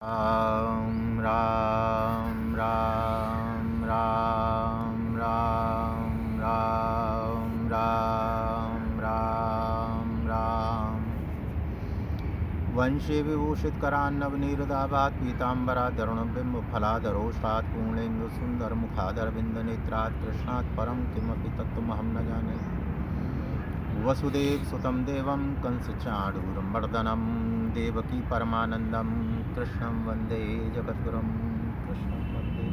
राम राम राम राम राम राम राम राम राम। वंशे विभूषितकरान्नवनीरदाभात् पीताम्बरादरुणबिम्बफलाधरोष्ठात् पूर्णेन्दुसुन्दरमुखादरविन्दनेत्रात् कृष्णात् परं किमपि तत्त्वमहं न जाने। वसुदेवसुतं देवं कंसचाणूरमर्दनं देवकी परमानंदं कृष्णं वंदे जगद्गुरुं कृष्णं वंदे।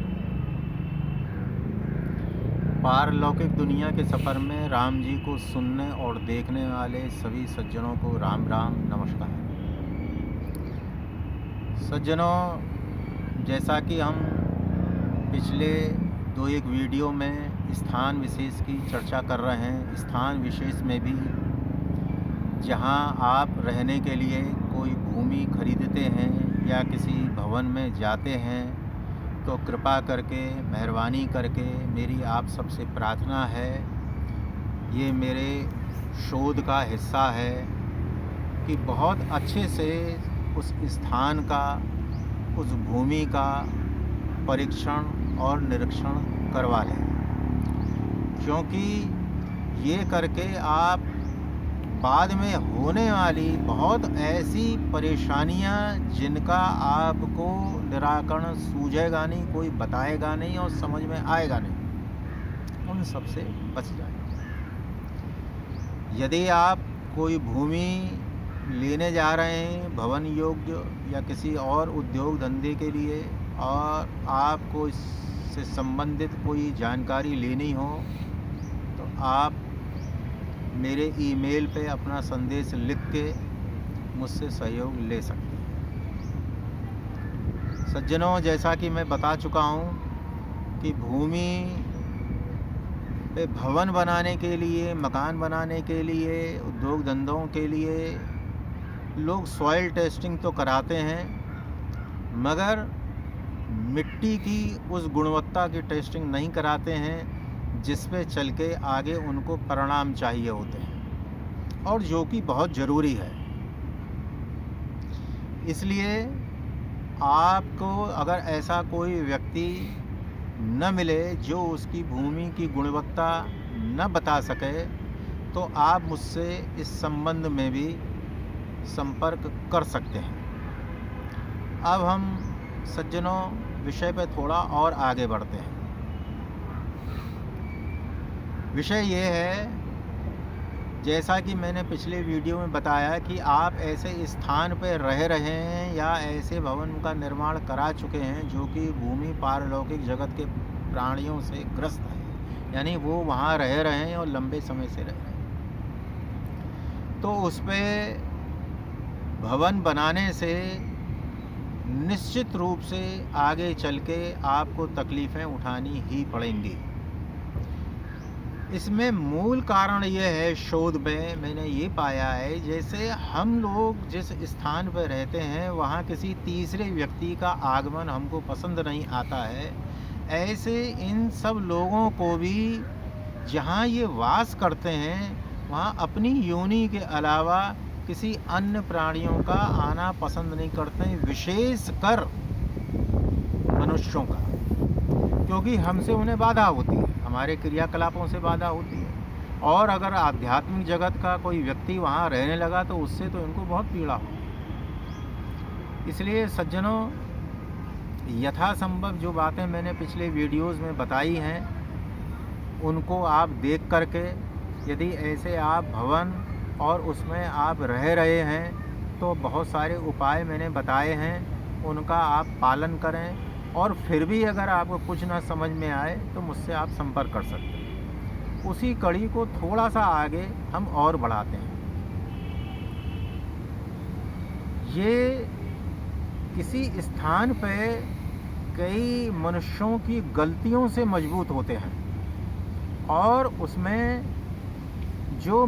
पारलौकिक दुनिया के सफ़र में राम जी को सुनने और देखने वाले सभी सज्जनों को राम राम नमस्कार। सज्जनों, जैसा कि हम पिछले एक वीडियो में स्थान विशेष की चर्चा कर रहे हैं, स्थान विशेष में भी जहां आप रहने के लिए कोई भूमि खरीदते हैं या किसी भवन में जाते हैं तो कृपा करके, मेहरबानी करके मेरी आप सबसे प्रार्थना है, ये मेरे शोध का हिस्सा है कि बहुत अच्छे से उस स्थान का, उस भूमि का परीक्षण और निरीक्षण करवा लें, क्योंकि ये करके आप बाद में होने वाली बहुत ऐसी परेशानियां जिनका आपको निराकरण सूझेगा नहीं, कोई बताएगा नहीं और समझ में आएगा नहीं, उन सब से बच जाए। यदि आप कोई भूमि लेने जा रहे हैं भवन योग्य या किसी और उद्योग धंधे के लिए और आपको इससे संबंधित कोई जानकारी लेनी हो तो आप मेरे ईमेल पे अपना संदेश लिख के मुझसे सहयोग ले सकते हैं। सज्जनों, जैसा कि मैं बता चुका हूँ कि भूमि पे भवन बनाने के लिए, मकान बनाने के लिए, उद्योग धंधों के लिए लोग सॉइल टेस्टिंग तो कराते हैं, मगर मिट्टी की उस गुणवत्ता की टेस्टिंग नहीं कराते हैं जिस पे चल के आगे उनको परिणाम चाहिए होते हैं, और जो कि बहुत ज़रूरी है। इसलिए आपको अगर ऐसा कोई व्यक्ति न मिले जो उसकी भूमि की गुणवत्ता न बता सके तो आप मुझसे इस संबंध में भी संपर्क कर सकते हैं। अब हम सज्जनों विषय पे थोड़ा और आगे बढ़ते हैं। विषय ये है, जैसा कि मैंने पिछले वीडियो में बताया कि आप ऐसे स्थान पर रह रहे हैं या ऐसे भवन का निर्माण करा चुके हैं जो कि भूमि पारलौकिक जगत के प्राणियों से ग्रस्त है, यानी वो वहाँ रह रहे हैं और लंबे समय से रह रहे हैं, तो उस पे भवन बनाने से निश्चित रूप से आगे चल के आपको तकलीफ़ें उठानी ही पड़ेंगी। इसमें मूल कारण ये है, शोध में मैंने ये पाया है, जैसे हम लोग जिस स्थान पर रहते हैं वहाँ किसी तीसरे व्यक्ति का आगमन हमको पसंद नहीं आता है, ऐसे इन सब लोगों को भी जहाँ ये वास करते हैं वहाँ अपनी योनि के अलावा किसी अन्य प्राणियों का आना पसंद नहीं करते हैं, विशेषकर मनुष्यों का, क्योंकि हमसे उन्हें बाधा होती है, हमारे क्रियाकलापों से बाधा होती है, और अगर आध्यात्मिक जगत का कोई व्यक्ति वहाँ रहने लगा तो उससे तो इनको बहुत पीड़ा होती है। इसलिए सज्जनों, यथासंभव जो बातें मैंने पिछले वीडियोज़ में बताई हैं उनको आप देख करके, यदि ऐसे आप भवन और उसमें आप रह रहे हैं तो बहुत सारे उपाय मैंने बताए हैं, उनका आप पालन करें, और फिर भी अगर आपको कुछ ना समझ में आए तो मुझसे आप संपर्क कर सकते हैं। उसी कड़ी को थोड़ा सा आगे हम और बढ़ाते हैं। ये किसी स्थान पे कई मनुष्यों की गलतियों से मजबूत होते हैं, और उसमें जो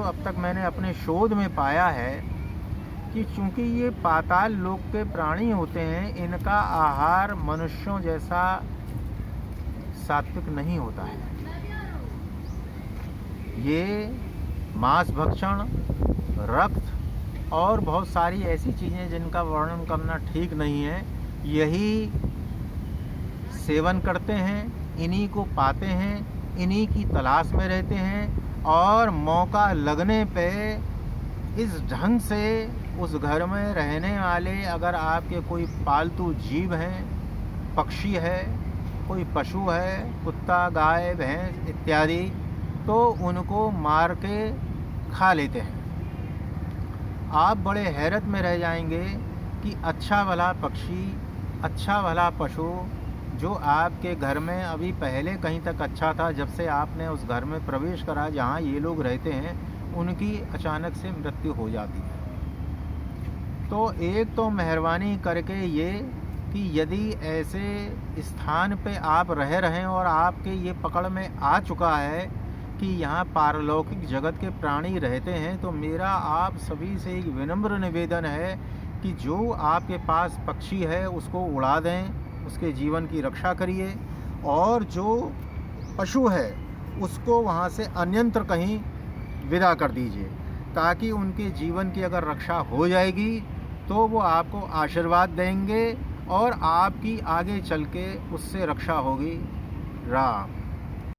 अब तक मैंने अपने शोध में पाया है कि चूंकि ये पाताल लोक के प्राणी होते हैं, इनका आहार मनुष्यों जैसा सात्विक नहीं होता है। ये मांस भक्षण, रक्त और बहुत सारी ऐसी चीज़ें जिनका वर्णन करना ठीक नहीं है, यही सेवन करते हैं, इन्हीं को पाते हैं, इन्हीं की तलाश में रहते हैं और मौका लगने पे इस ढंग से उस घर में रहने वाले अगर आपके कोई पालतू जीव हैं, पक्षी है, कोई पशु है, कुत्ता, गाय, भैंस इत्यादि, तो उनको मार के खा लेते हैं। आप बड़े हैरत में रह जाएंगे कि अच्छा भला पक्षी, अच्छा भला पशु जो आपके घर में अभी पहले कहीं तक अच्छा था, जब से आपने उस घर में प्रवेश करा जहाँ ये लोग रहते हैं, उनकी अचानक से मृत्यु हो जाती है। तो एक तो मेहरबानी करके ये कि यदि ऐसे स्थान पे आप रह रहे हैं और आपके ये पकड़ में आ चुका है कि यहाँ पारलौकिक जगत के प्राणी रहते हैं, तो मेरा आप सभी से एक विनम्र निवेदन है कि जो आपके पास पक्षी है उसको उड़ा दें, उसके जीवन की रक्षा करिए, और जो पशु है उसको वहाँ से अन्यत्र कहीं विदा कर दीजिए, ताकि उनके जीवन की अगर रक्षा हो जाएगी तो वो आपको आशीर्वाद देंगे और आपकी आगे चल के उससे रक्षा होगी। राम।